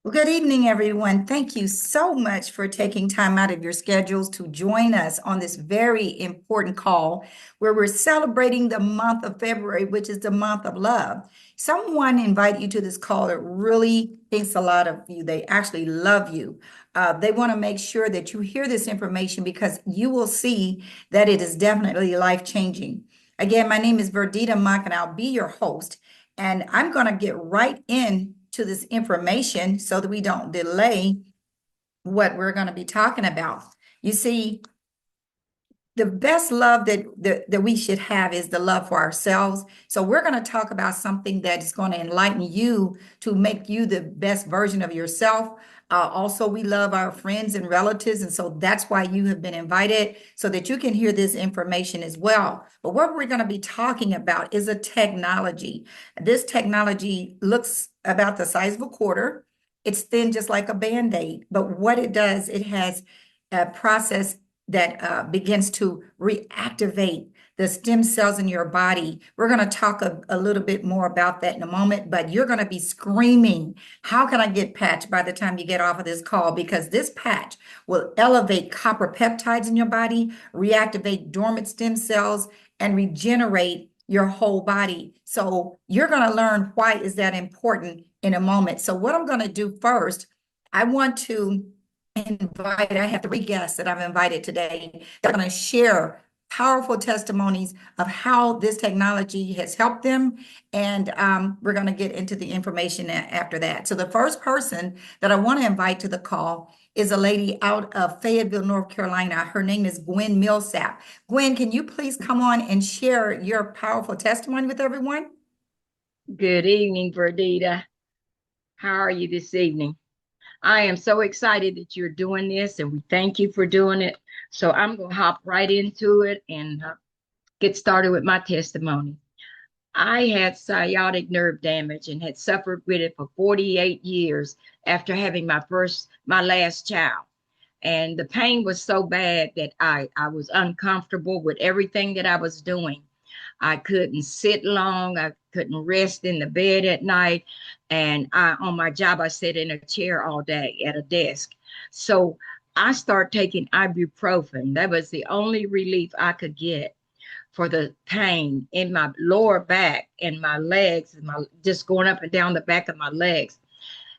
Well, good evening, everyone. Thank you so much for taking time out of your schedules to join us on this very important call where we're celebrating the month of February, which is the month of love. Someone invited you to this call that really thinks a lot of you. They actually love you. They want to make sure that you hear this information because you will see that it is definitely life changing. Again, my name is Verdita Mock, and I'll be your host. And I'm going to get right into this information so that we don't delay what we're going to be talking about. You see, the best love that we should have is the love for ourselves. So we're going to talk about something that is going to enlighten you to make you the best version of yourself. Also, we love our friends and relatives, and so that's why you have been invited so that you can hear this information as well. But what we're going to be talking about is a technology. This technology looks about the size of a quarter. It's thin, just like a Band-Aid. But what it does, it has a process that begins to reactivate the stem cells in your body. We're going to talk a little bit more about that in a moment, but you're going to be screaming, how can I get patched by the time you get off of this call? Because this patch will elevate copper peptides in your body, reactivate dormant stem cells, and regenerate your whole body. So you're going to learn why is that important in a moment. So what I'm going to do first, I want to I have three guests that I've invited today. They're going to share powerful testimonies of how this technology has helped them. And we're going to get into the information after that. So the first person that I want to invite to the call is a lady out of Fayetteville, North Carolina. Her name is Gwen Millsap. Gwen, can you please come on and share your powerful testimony with everyone? Good evening, Verdita. How are you this evening? I am so excited that you're doing this, and we thank you for doing it. So I'm going to hop right into it and get started with my testimony. I had sciatic nerve damage and had suffered with it for 48 years after having my last child. And the pain was so bad that I was uncomfortable with everything that I was doing. I couldn't sit long. I couldn't rest in the bed at night. And on my job, I sat in a chair all day at a desk. So I started taking ibuprofen. That was the only relief I could get for the pain in my lower back and my legs, and my just going up and down the back of my legs.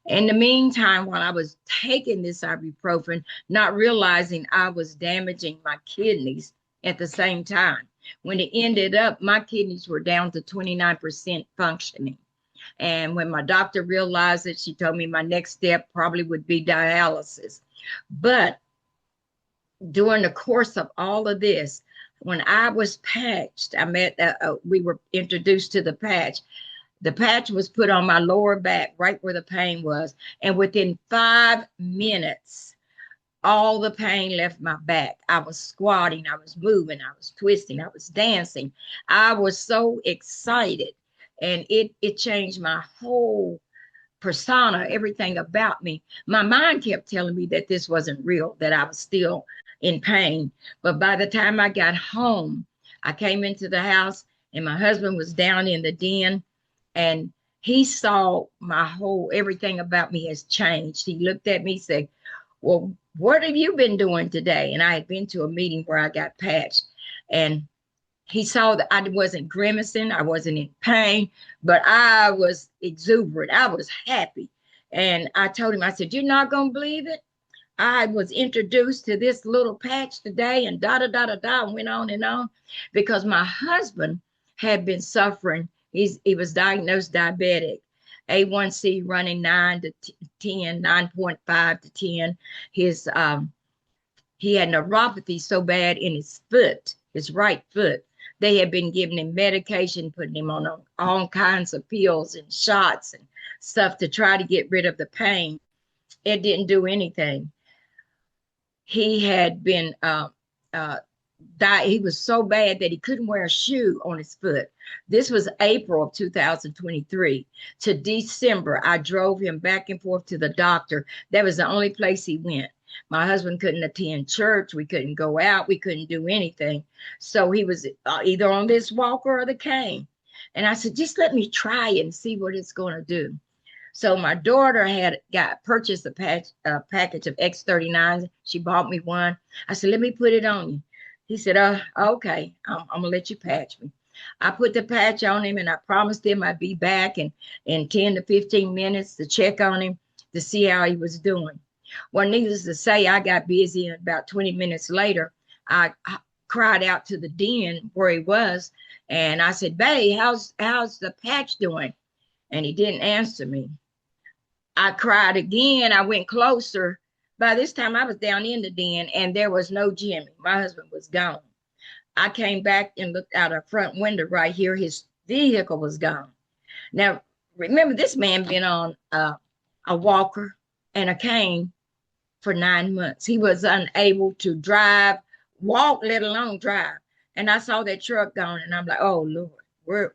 In the meantime, while I was taking this ibuprofen, not realizing I was damaging my kidneys at the same time. When it ended up, my kidneys were down to 29% functioning. And when my doctor realized it, she told me my next step probably would be dialysis. But during the course of all of this, when I was patched, we were introduced to the patch. The patch was put on my lower back, right where the pain was. And within 5 minutes, all the pain left my back. I was squatting, I was moving, I was twisting, I was dancing. I was so excited. And it changed my whole persona, everything about me. My mind kept telling me that this wasn't real, that I was still in pain. But by the time I got home, I came into the house and my husband was down in the den, and he saw my whole everything about me has changed. He looked at me, said, well, what have you been doing today? And I had been to a meeting where I got patched, and he saw that I wasn't grimacing, I wasn't in pain, but I was exuberant, I was happy. And I told him, I said, you're not going to believe it, I was introduced to this little patch today, and da da da da da, and went on and on, because my husband had been suffering. He was diagnosed diabetic, A1C running 9 to 10, 9.5 to 10. He had neuropathy so bad in his foot, his right foot. They had been giving him medication, putting him on all kinds of pills and shots and stuff to try to get rid of the pain. It didn't do anything. He had been he was so bad that he couldn't wear a shoe on his foot. This was April of 2023 to December. I drove him back and forth to the doctor. That was the only place he went. My husband couldn't attend church. We couldn't go out. We couldn't do anything. So he was either on this walker or the cane. And I said, just let me try it and see what it's going to do. So my daughter had purchased a package of X39s. She bought me one. I said, let me put it on you. He said, okay, I'm gonna let you patch me. I put the patch on him and I promised him I'd be back in 10 to 15 minutes to check on him to see how he was doing. Well, needless to say, I got busy, and about 20 minutes later, I cried out to the den where he was, and I said, babe, how's the patch doing? And he didn't answer me. I cried again. I went closer. By this time, I was down in the den, and there was no Jimmy. My husband was gone. I came back and looked out a front window right here. His vehicle was gone. Now, remember, this man been on a walker and a cane for 9 months. He was unable to drive, walk, let alone drive. And I saw that truck gone, and I'm like, oh Lord,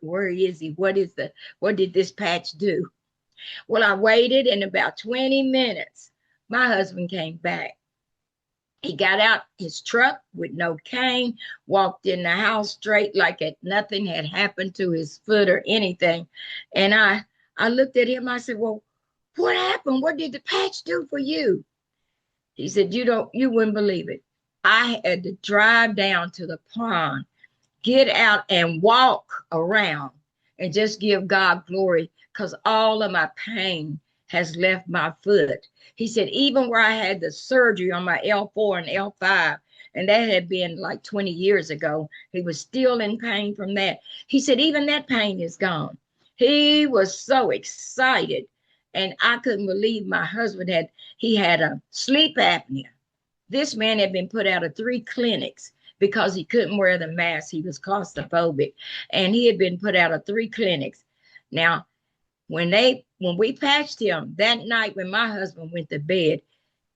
where is he? What did this patch do? Well, I waited, and about 20 minutes, my husband came back. He got out his truck with no cane, walked in the house straight like nothing had happened to his foot or anything. And I looked at him. I said, well, what happened? What did the patch do for you? He said, you wouldn't believe it. I had to drive down to the pond, get out and walk around and just give God glory, because all of my pain has left my foot. He said, even where I had the surgery on my L4 and L5, and that had been like 20 years ago, he was still in pain from that. He said, even that pain is gone. He was so excited. And I couldn't believe my husband had a sleep apnea. This man had been put out of 3 clinics because he couldn't wear the mask. He was claustrophobic, and he had been put out of 3 clinics. Now, when we patched him that night, when my husband went to bed,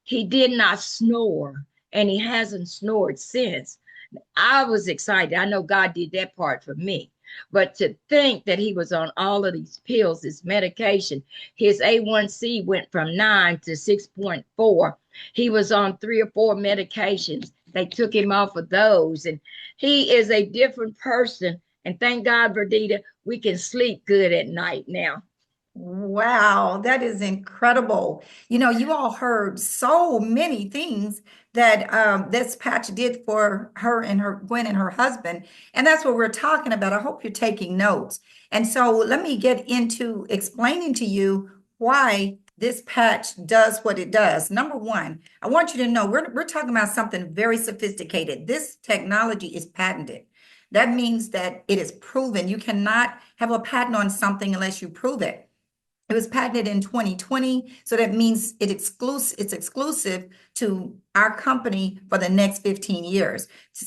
he did not snore, and he hasn't snored since. I was excited. I know God did that part for me. But to think that he was on all of these pills, this medication, his A1C went from 9 to 6.4. He was on 3 or 4 medications. They took him off of those, and he is a different person. And thank God, Verdita, we can sleep good at night now. Wow, that is incredible. You all heard so many things that this patch did for her and her Gwen and her husband. And that's what we're talking about. I hope you're taking notes. And so let me get into explaining to you why this patch does what it does. Number one, I want you to know we're talking about something very sophisticated. This technology is patented. That means that it is proven. You cannot have a patent on something unless you prove it. It was patented in 2020, so that means it's exclusive to our company for the next 15 years.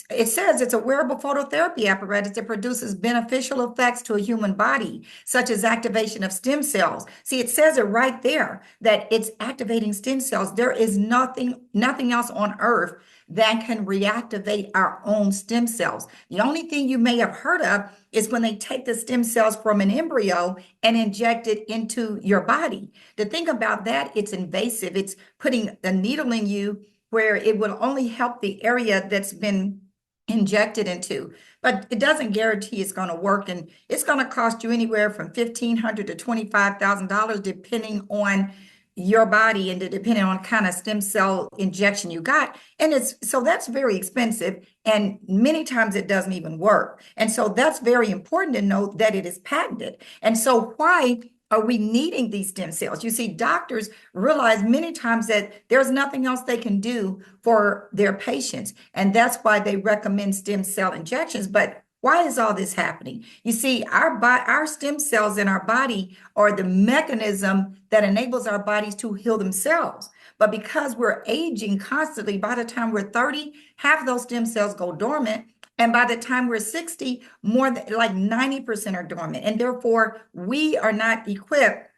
It says it's a wearable phototherapy apparatus that produces beneficial effects to a human body, such as activation of stem cells. See, it says it right there that it's activating stem cells. There is nothing else on earth that can reactivate our own stem cells. The only thing you may have heard of is when they take the stem cells from an embryo and inject it into your body. The thing about that, it's invasive. It's putting a needle in you where it will only help the area that's been injected into, but it doesn't guarantee it's going to work, and it's going to cost you anywhere from $1,500 to $25,000 depending on your body and depending on kind of stem cell injection you got. And that's very expensive, and many times it doesn't even work. And so that's very important to note that it is patented. And so why are we needing these stem cells? You see, doctors realize many times that there's nothing else they can do for their patients, and that's why they recommend stem cell injections. But why is all this happening? You see, our stem cells in our body are the mechanism that enables our bodies to heal themselves. But because we're aging constantly, by the time we're 30, half those stem cells go dormant. And by the time we're 60, more than like 90% are dormant. And therefore, we are not equipped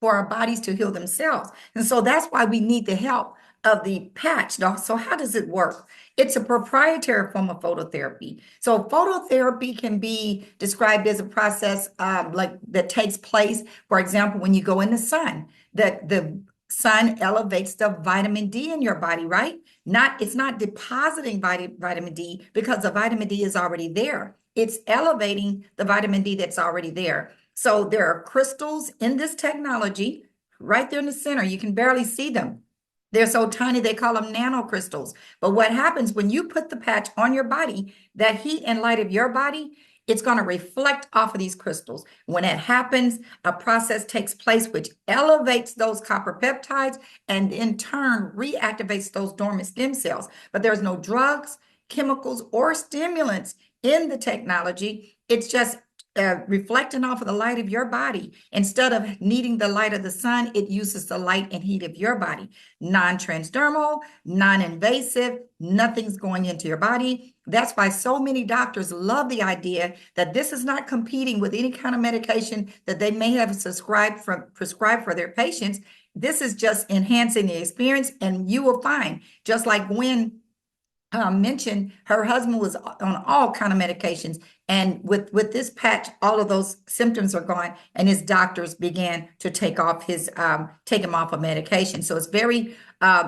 for our bodies to heal themselves. And so that's why we need the help of the patch. So how does it work? It's a proprietary form of phototherapy. So phototherapy can be described as a process that takes place, for example, when you go in the sun, that the sun elevates the vitamin D in your body, right? It's not depositing vitamin D because the vitamin D is already there. It's elevating the vitamin D that's already there. So there are crystals in this technology right there in the center. You can barely see them. They're so tiny, they call them nanocrystals. But what happens when you put the patch on your body, that heat and light of your body, it's going to reflect off of these crystals. When it happens, a process takes place which elevates those copper peptides and in turn reactivates those dormant stem cells. But there's no drugs, chemicals, or stimulants in the technology. It's just reflecting off of the light of your body. Instead of needing the light of the sun, it uses the light and heat of your body. Non-transdermal, non-invasive, nothing's going into your body. That's why so many doctors love the idea that this is not competing with any kind of medication that they may have prescribed for their patients. This is just enhancing the experience, and you will find, just like Gwen mentioned, her husband was on all kind of medications, and with this patch, all of those symptoms are gone, and his doctors began to take him off of medication. So it's very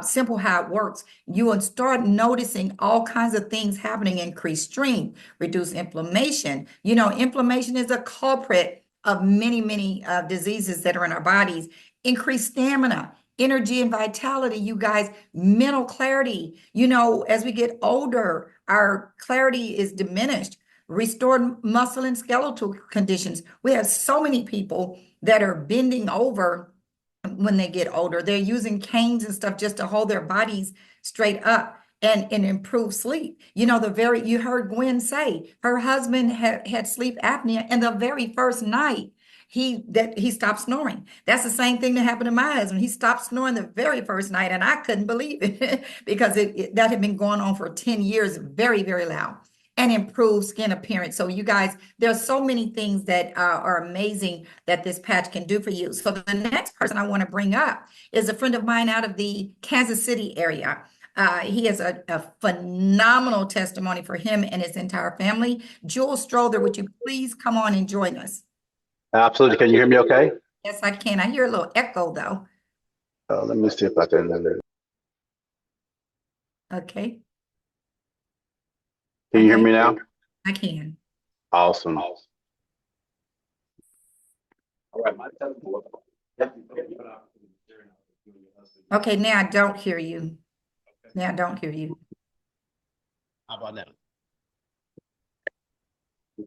simple how it works. You will start noticing all kinds of things happening: increased strength, reduce inflammation. You know, inflammation is a culprit of many diseases that are in our bodies. Increased stamina, energy and vitality, you guys, mental clarity. You know, as we get older, our clarity is diminished. Restored muscle and skeletal conditions. We have so many people that are bending over when they get older. They're using canes and stuff just to hold their bodies straight up and improve sleep. You know, you heard Gwen say her husband had sleep apnea, and the very first night he stopped snoring. That's the same thing that happened to my husband. He stopped snoring the very first night, and I couldn't believe it because that had been going on for 10 years, very, very loud. And improve skin appearance. So you guys, there's so many things that are amazing that this patch can do for you. So the next person I want to bring up is a friend of mine out of the Kansas City area. He has a phenomenal testimony for him and his entire family. Jules Stroller, would you please come on and join us? Absolutely. Can you hear me okay? Yes, I can. I hear a little echo though. Let me see if I can. Okay. Can you hear me now? I can. Awesome. Okay, now I don't hear you. Now I don't hear you. How about now?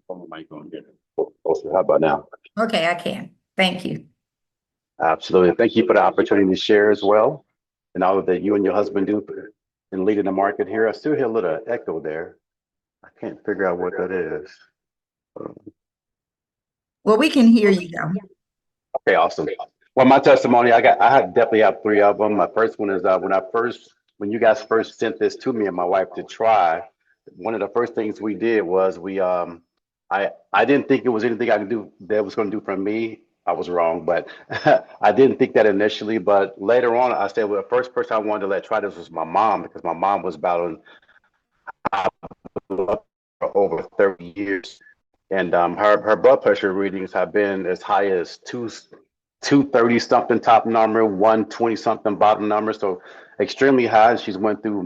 How about now? Okay, I can. Thank you. Absolutely. Thank you for the opportunity to share as well, and all that you and your husband do in leading the market here. I still hear a little echo there. I can't figure out what that is. Well, we can hear you though. Okay, awesome. Well, my testimony, I definitely have three of them. My first one is when you guys first sent this to me and my wife to try. One of the first things we did was I didn't think it was anything I could do that was going to do for me. I was wrong, but I didn't think that initially. But later on, I said, well, the first person I wanted to let try this was my mom, because my mom was battling for over 30 years. And her blood pressure readings have been as high as 230 something top number, 120 something bottom number. So extremely high. She's went through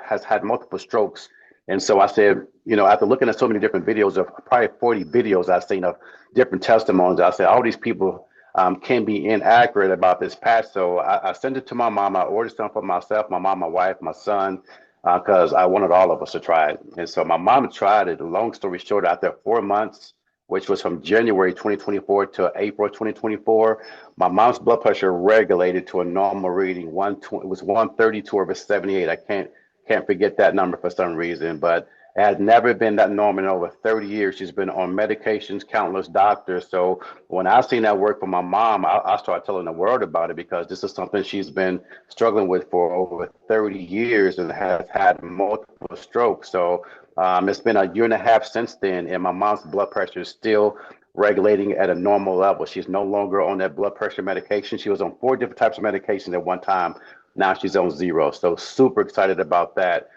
has had multiple strokes. And so I said, you know, after looking at so many different videos, of probably 40 videos I've seen of different testimonies, I said, all these people can be inaccurate about this patch. So I sent it to my mom. I ordered some for myself, my mom, my wife, my son, because I wanted all of us to try it. And so my mom tried it. Long story short, after 4 months, which was from January 2024 to April 2024, my mom's blood pressure regulated to a normal reading. It was 132 over 78. I can't forget that number for some reason, but it has never been that normal in over 30 years. She's been on medications, countless doctors. So when I seen that work for my mom, I started telling the world about it, because this is something she's been struggling with for over 30 years and has had multiple strokes. So it's been a year and a half since then, and my mom's blood pressure is still regulating at a normal level. She's no longer on that blood pressure medication. She was on 4 different types of medication at one time. Now she's on 0. So super excited about that.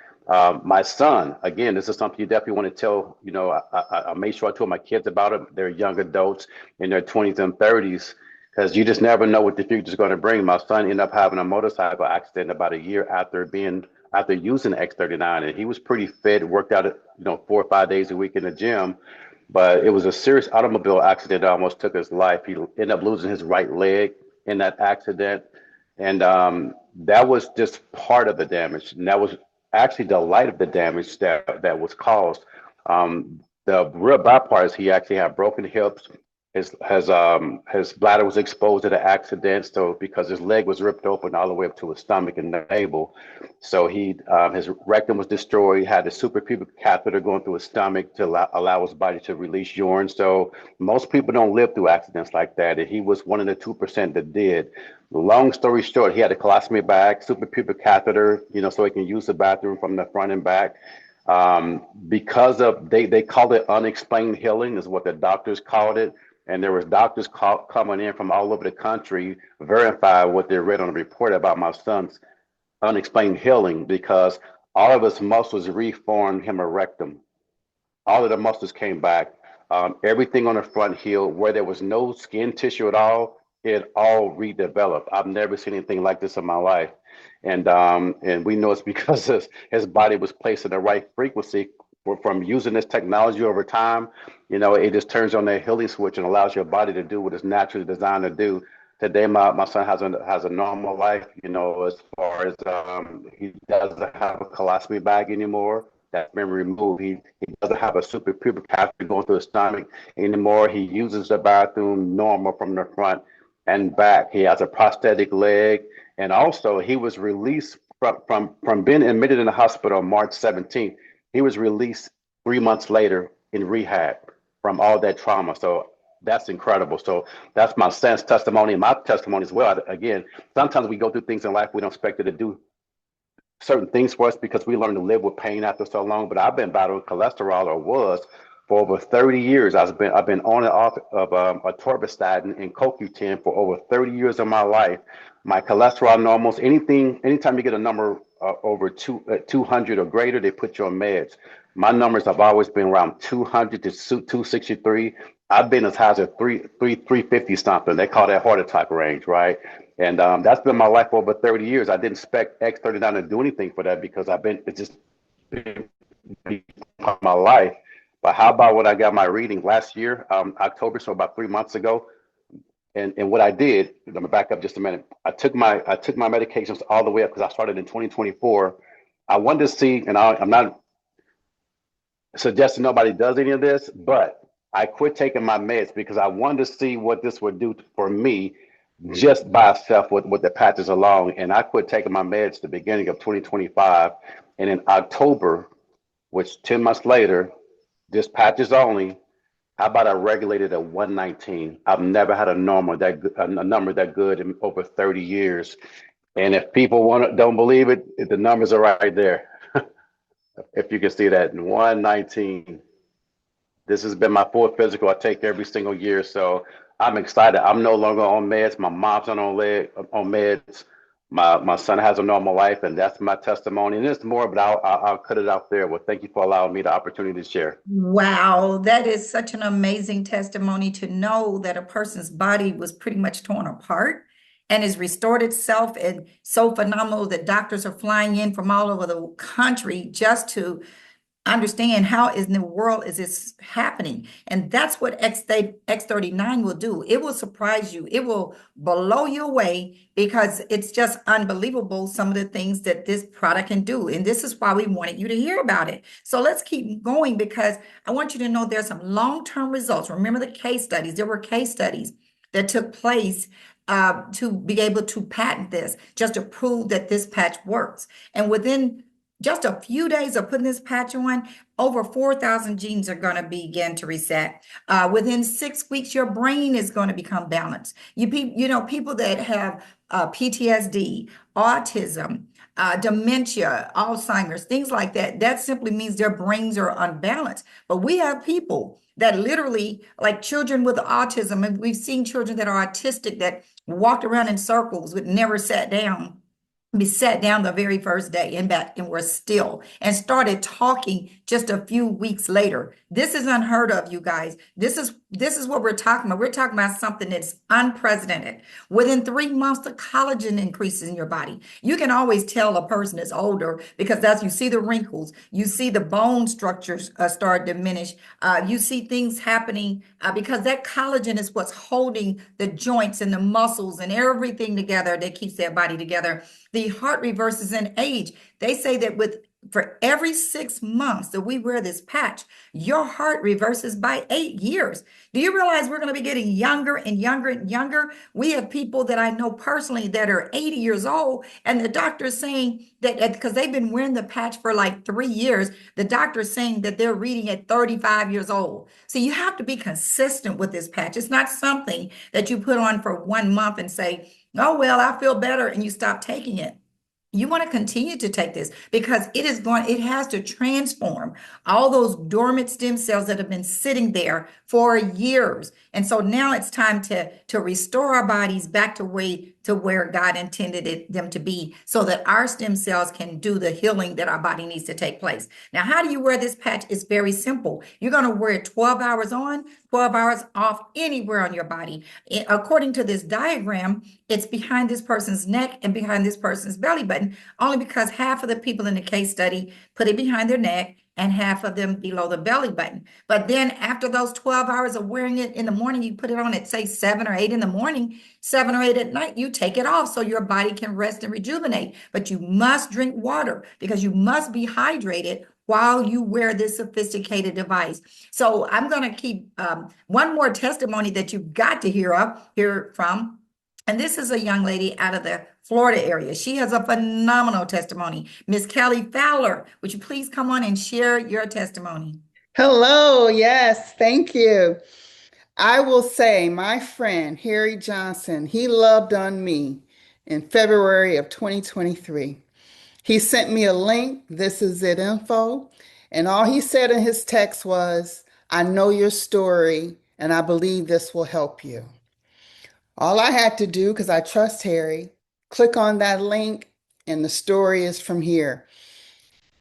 My son, again, this is something you definitely want to tell, you know, I made sure I told my kids about it. They're young adults in their 20s and 30s, because you just never know what the future is going to bring. My son ended up having a motorcycle accident about a year after using X39, and he was pretty fit, worked out, 4 or 5 days a week in the gym. But it was a serious automobile accident that almost took his life. He ended up losing his right leg. in that accident. And that was just part of the damage. And that was actually the light of the damage that was caused. The real bad part is he actually had broken hips. His bladder was exposed to the accident, so because his leg was ripped open all the way up to his stomach and navel, so his rectum was destroyed. He had a suprapubic catheter going through his stomach to allow his body to release urine. So most people don't live through accidents like that, and he was one of the 2% that did. Long story short, he had a colostomy bag, suprapubic catheter, so he can use the bathroom from the front and back. Because of they called it unexplained healing is what the doctors called it. And there was doctors coming in from all over the country, verify what they read on the report about my son's unexplained healing, because all of his muscles reformed him a rectum. All of the muscles came back. Everything on the front heel, where there was no skin tissue at all, it all redeveloped. I've never seen anything like this in my life. And we know it's because his body was placed in the right frequency from using this technology over time. It just turns on that healing switch and allows your body to do what it's naturally designed to do. Today, my son has a normal life, as far as he doesn't have a colostomy bag anymore. That's been removed. He doesn't have a suprapubic catheter going through his stomach anymore. He uses the bathroom normal from the front and back. He has a prosthetic leg. And also, he was released from being admitted in the hospital on March 17th. He was released 3 months later in rehab from all that trauma. So that's incredible. So that's my son's testimony and my testimony as well. Again, sometimes we go through things in life we don't expect it to do certain things for us because we learn to live with pain after so long. But I've been battling cholesterol, or was, for over 30 years. I've been on and off of atorvastatin and CoQ10 for over 30 years of my life. My cholesterol normals, anytime you get a number over 200 or greater, they put you on meds. My numbers have always been around 200 to 263. I've been as high as 350 something. They call that heart attack range, right? And that's been my life for over 30 years. I didn't expect X39 to do anything for that because it's just been my life. But how about when I got my reading last year, October, so about 3 months ago? And what I did, I'm gonna back up just a minute. I took my medications all the way up because I started in 2024. I wanted to see, and I'm not suggesting nobody does any of this, but I quit taking my meds because I wanted to see what this would do for me just by itself with the patches along. And I quit taking my meds the beginning of 2025. And in October, which 10 months later, just patches only, how about I regulated at 119? I've never had a number that good in over 30 years. And if people don't believe it, the numbers are right there. If you can see that, 119. This has been my fourth physical I take every single year. So I'm excited. I'm no longer on meds. My mom's not on meds. My son has a normal life, and that's my testimony. And there's more, but I'll cut it out there. Well, thank you for allowing me the opportunity to share. Wow, that is such an amazing testimony to know that a person's body was pretty much torn apart and has restored itself, and so phenomenal that doctors are flying in from all over the country just to understand how in the world is this happening. And that's what X39 will do. It will surprise you. It will blow you away because it's just unbelievable some of the things that this product can do. And this is why we wanted you to hear about it. So let's keep going because I want you to know there's some long-term results. Remember the case studies. There were case studies that took place to be able to patent this, just to prove that this patch works. And within just a few days of putting this patch on, over 4,000 genes are going to begin to reset. Within 6 weeks, your brain is going to become balanced. People that have PTSD, autism, dementia, Alzheimer's, things like that, that simply means their brains are unbalanced. But we have people that literally, like children with autism, and we've seen children that are autistic that walked around in circles but never sat down. We sat down the very first day and were still and started talking just a few weeks later. This is unheard of, you guys. This is what we're talking about. We're talking about something that's unprecedented. Within 3 months, the collagen increases in your body. You can always tell a person is older because that's you see the wrinkles, you see the bone structures start to diminish. You see things happening because that collagen is what's holding the joints and the muscles and everything together that keeps their body together. The heart reverses in age. They say that for every 6 months that we wear this patch, your heart reverses by 8 years. Do you realize we're going to be getting younger and younger and younger? We have people that I know personally that are 80 years old, and the doctor is saying that because they've been wearing the patch for like 3 years, the doctor is saying that they're reading at 35 years old. So you have to be consistent with this patch. It's not something that you put on for 1 month and say, oh, well, I feel better, and you stop taking it. You want to continue to take this because it has to transform all those dormant stem cells that have been sitting there for years. And so now it's time to restore our bodies back to where God intended them to be so that our stem cells can do the healing that our body needs to take place. Now, how do you wear this patch? It's very simple. You're going to wear it 12 hours on, 12 hours off anywhere on your body. According to this diagram, it's behind this person's neck and behind this person's belly button, only because half of the people in the case study put it behind their neck and half of them below the belly button. But then after those 12 hours of wearing it in the morning, you put it on at say 7 or 8 in the morning, 7 or 8 at night, you take it off so your body can rest and rejuvenate. But you must drink water because you must be hydrated while you wear this sophisticated device. So I'm going to keep one more testimony that you've got to hear from. And this is a young lady out of the Florida area. She has a phenomenal testimony. Miss Kelly Fowler, would you please come on and share your testimony? Hello, yes, thank you. I will say my friend Harry Johnson, he loved on me in February of 2023. He sent me a link, this is it info, and all he said in his text was, I know your story and I believe this will help you. All I had to do, because I trust Harry, click on that link and the story is from here.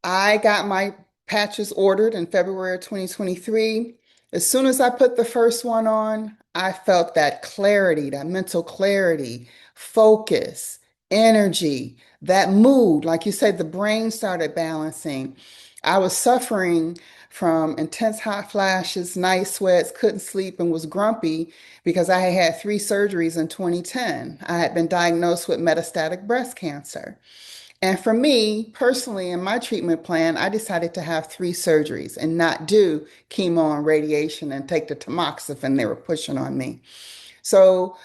I got my patches ordered in February of 2023. As soon as I put the first one on, I felt that clarity, that mental clarity, focus, energy, that mood. Like you said, the brain started balancing. I was suffering from intense hot flashes, night sweats, couldn't sleep, and was grumpy because I had 3 surgeries in 2010. I had been diagnosed with metastatic breast cancer. And for me personally, in my treatment plan, I decided to have 3 surgeries and not do chemo and radiation and take the tamoxifen they were pushing on me. So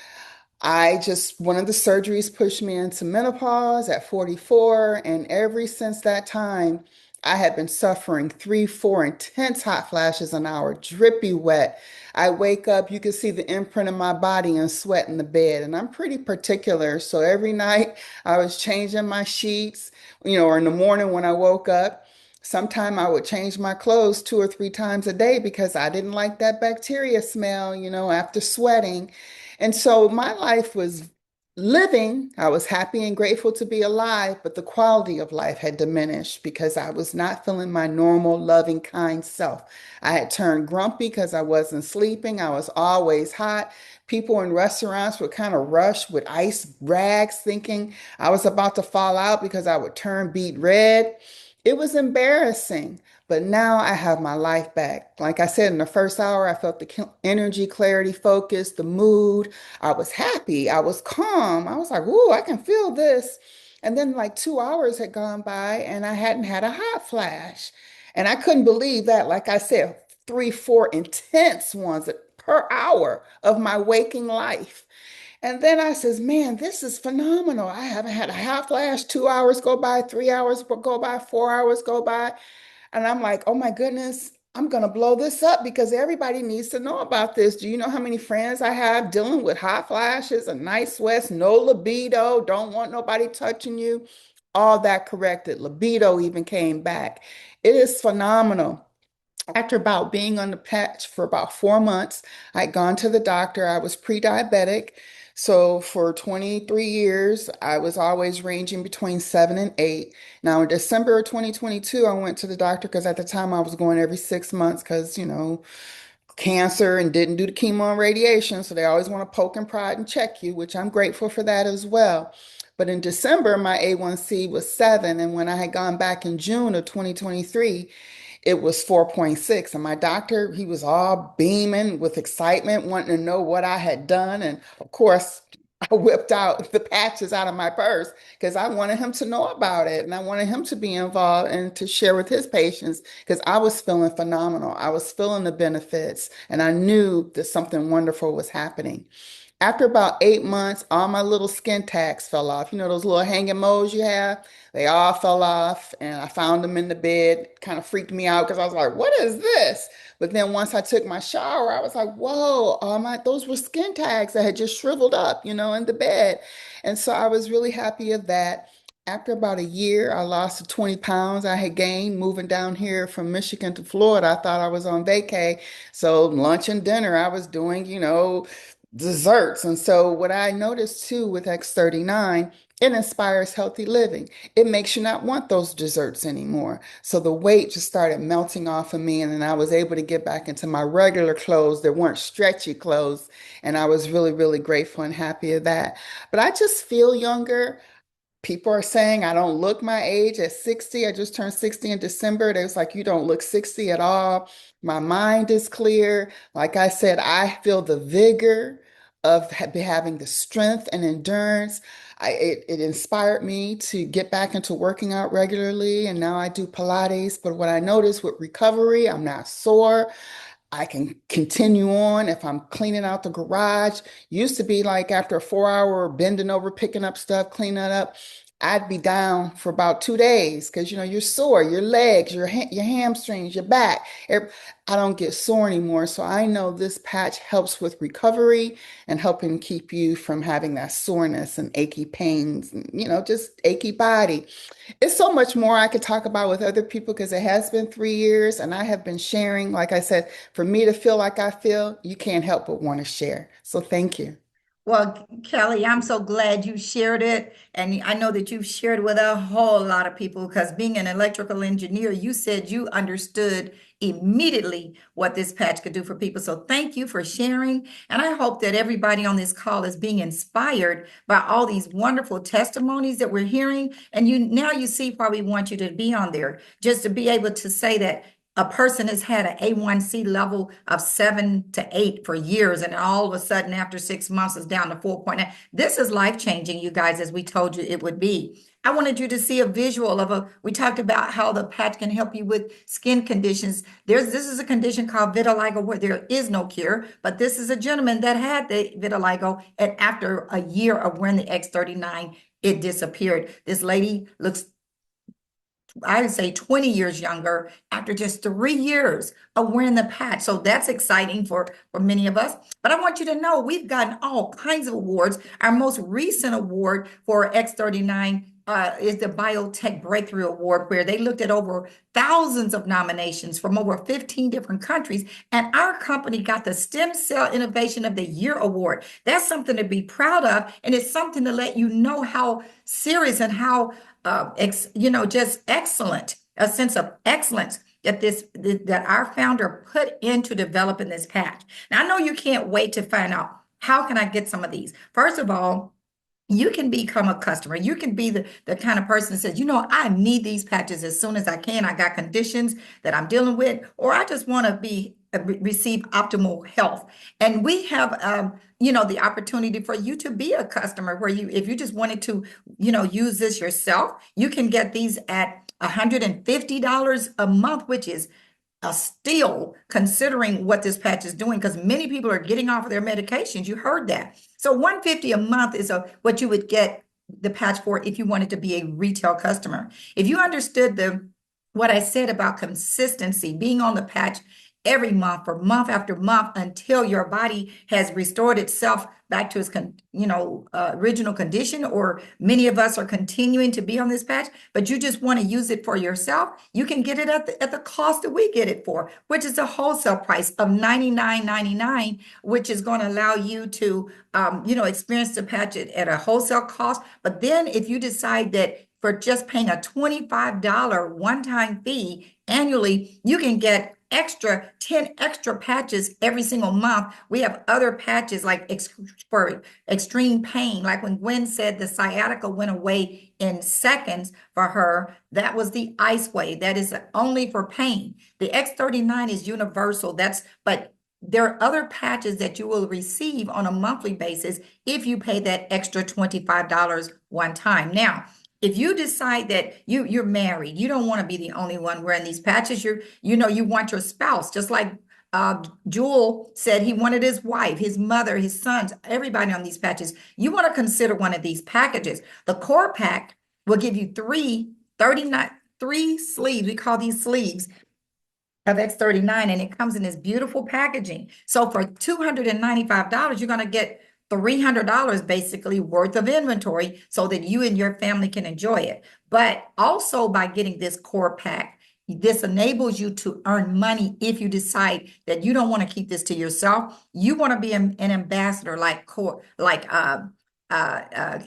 one of the surgeries pushed me into menopause at 44. And ever since that time, I had been suffering 3, 4 intense hot flashes an hour, drippy wet. I wake up, you can see the imprint of my body and sweat in the bed. And I'm pretty particular. So every night I was changing my sheets, or in the morning when I woke up. Sometime I would change my clothes 2 or 3 times a day because I didn't like that bacteria smell, after sweating. And so my life was living. I was happy and grateful to be alive, but the quality of life had diminished because I was not feeling my normal, loving, kind self. I had turned grumpy because I wasn't sleeping. I was always hot. People in restaurants would kind of rush with ice rags, thinking I was about to fall out because I would turn beet red. It was embarrassing. But now I have my life back. Like I said, in the first hour, I felt the energy, clarity, focus, the mood. I was happy. I was calm. I was like, ooh, I can feel this. And then like 2 hours had gone by and I hadn't had a hot flash. And I couldn't believe that. Like I said, 3, 4 intense ones per hour of my waking life. And then I says, man, this is phenomenal. I haven't had a hot flash. 2 hours go by, 3 hours go by, 4 hours go by. And I'm like, oh my goodness, I'm going to blow this up because everybody needs to know about this. Do you know how many friends I have dealing with hot flashes and night sweats, no libido, don't want nobody touching you? All that corrected. Libido even came back. It is phenomenal. After about being on the patch for about 4 months, I'd gone to the doctor. I was pre-diabetic. So for 23 years, I was always ranging between 7 and 8. Now, in December of 2022, I went to the doctor because at the time I was going every 6 months because, cancer and didn't do the chemo and radiation. So they always want to poke and prod and check you, which I'm grateful for that as well. But in December, my A1C was 7. And when I had gone back in June of 2023, it was 4.6. And my doctor, he was all beaming with excitement, wanting to know what I had done. And of course, I whipped out the patches out of my purse because I wanted him to know about it and I wanted him to be involved and to share with his patients because I was feeling phenomenal. I was feeling the benefits and I knew that something wonderful was happening. After about 8 months, all my little skin tags fell off. You know, those little hanging moles you have? They all fell off, and I found them in the bed. Kind of freaked me out because I was like, what is this? But then once I took my shower, I was like, whoa, those were skin tags that had just shriveled up, in the bed. And so I was really happy of that. After about a year, I lost the 20 pounds I had gained moving down here from Michigan to Florida. I thought I was on vacay. So lunch and dinner, I was doing, desserts. And so what I noticed too with X39, it inspires healthy living. It makes you not want those desserts anymore. So the weight just started melting off of me. And then I was able to get back into my regular clothes that weren't stretchy clothes. And I was really, really grateful and happy of that. But I just feel younger. People are saying I don't look my age at 60. I just turned 60 in December. They was like, you don't look 60 at all. My mind is clear. Like I said, I feel the vigor of having the strength and endurance. It inspired me to get back into working out regularly. And now I do Pilates. But what I noticed with recovery, I'm not sore. I can continue on if I'm cleaning out the garage. Used to be like after a 4 hour bending over, picking up stuff, cleaning it up, I'd be down for about 2 days because you're sore, your legs, your hamstrings, your back. I don't get sore anymore. So I know this patch helps with recovery and helping keep you from having that soreness and achy pains and just achy body. It's so much more I could talk about with other people because it has been 3 years and I have been sharing. Like I said, for me to feel like I feel, you can't help but want to share. So thank you. Well, Kelly, I'm so glad you shared it. And I know that you've shared with a whole lot of people because being an electrical engineer, you said you understood immediately what this patch could do for people. So thank you for sharing. And I hope that everybody on this call is being inspired by all these wonderful testimonies that we're hearing. And you see why we want you to be on there, just to be able to say that a person has had an A1C level of 7 to 8 for years, and all of a sudden, after 6 months, it's down to 4.9. This is life changing, you guys, as we told you it would be. I wanted you to see a visual we talked about how the patch can help you with skin conditions. This is a condition called vitiligo where there is no cure, but this is a gentleman that had the vitiligo, and after a year of wearing the X39, it disappeared. This lady looks, I would say, 20 years younger after just 3 years of wearing the patch. So that's exciting for many of us. But I want you to know we've gotten all kinds of awards. Our most recent award for X39 is the Biotech Breakthrough Award, where they looked at over thousands of nominations from over 15 different countries. And our company got the Stem Cell Innovation of the Year Award. That's something to be proud of. And it's something to let you know how serious and how just excellent, a sense of excellence that our founder put into developing this patch. Now, I know you can't wait to find out how can I get some of these. First of all, you can become a customer. You can be the kind of person that says, I need these patches as soon as I can. I got conditions that I'm dealing with, or I just want to receive optimal health. And we have, the opportunity for you to be a customer where if you just wanted to, use this yourself, you can get these at $150 a month, which is a steal considering what this patch is doing, because many people are getting off of their medications. You heard that. So $150 a month is what you would get the patch for if you wanted to be a retail customer. If you understood what I said about consistency, being on the patch every month for month after month until your body has restored itself back to its original condition. Or many of us are continuing to be on this patch, but you just want to use it for yourself. You can get it at the cost that we get it for, which is a wholesale price of $99.99, which is going to allow you to experience the patch at a wholesale cost. But then if you decide that for just paying a $25 one-time fee annually, you can get 10 extra patches every single month. We have other patches like for extreme pain. Like when Gwen said the sciatica went away in seconds for her, that was the ice wave. That is only for pain. The X39 is universal. But there are other patches that you will receive on a monthly basis if you pay that extra $25 one time. Now, if you decide that you're married, you don't want to be the only one wearing these patches. You want your spouse, just like Jules said he wanted his wife, his mother, his sons, everybody on these patches. You want to consider one of these packages. The core pack will give you three sleeves. We call these sleeves of X39, and it comes in this beautiful packaging. So for $295, you're going to get $300 basically worth of inventory so that you and your family can enjoy it. But also by getting this core pack, this enables you to earn money if you decide that you don't want to keep this to yourself. You want to be an ambassador like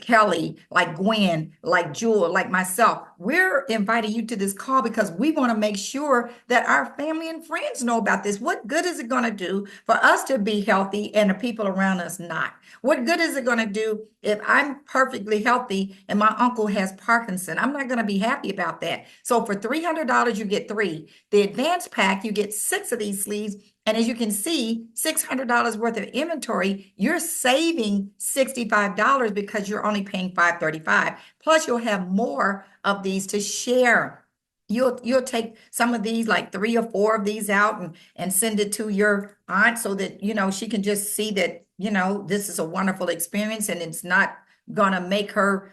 Kelly, like Gwen, like Jewel, like myself. We're inviting you to this call because we want to make sure that our family and friends know about this. What good is it going to do for us to be healthy and the people around us not? What good is it going to do if I'm perfectly healthy and my uncle has Parkinson? I'm not going to be happy about that. So for $300, you get 3. The advanced pack, you get 6 of these sleeves. And as you can see, $600 worth of inventory, you're saving $65 because you're only paying $535. Plus, you'll have more of these to share. You'll take some of these, like 3 or 4 of these out and send it to your aunt so that, she can just see that, this is a wonderful experience and it's not gonna make her,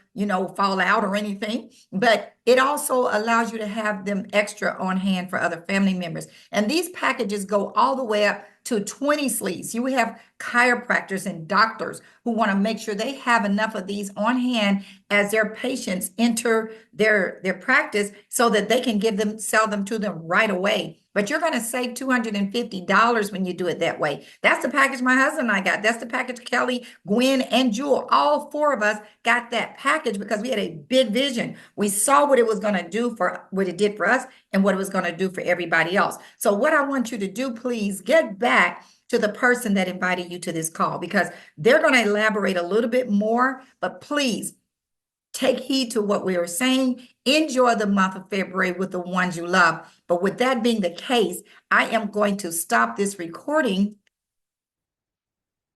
fall out or anything. But it also allows you to have them extra on hand for other family members. And these packages go all the way up to 20 sleeves. You have chiropractors and doctors who want to make sure they have enough of these on hand as their patients enter their practice so that they can sell them to them right away. But you're going to save $250 when you do it that way. That's the package my husband and I got. That's the package Kelly, Gwen, and Jewel. All 4 of us got that package because we had a big vision. We saw what it was going to do for what it did for us and what it was going to do for everybody else. So what I want you to do, please get back to the person that invited you to this call because they're going to elaborate a little bit more, but please take heed to what we are saying. Enjoy the month of February with the ones you love. But with that being the case, I am going to stop this recording